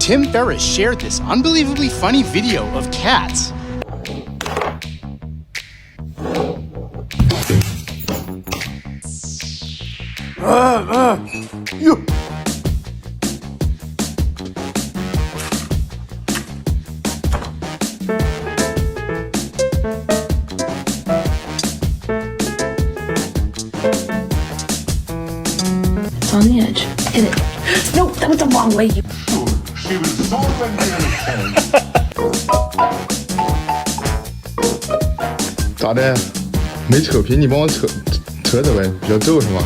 Tim Ferriss shared this unbelievably funny video of cats. You. It's on the edge. Hit it. No, that was the wrong way. She was so entertained. 咋的？没扯平，你帮我扯扯呗，比较皱是吗？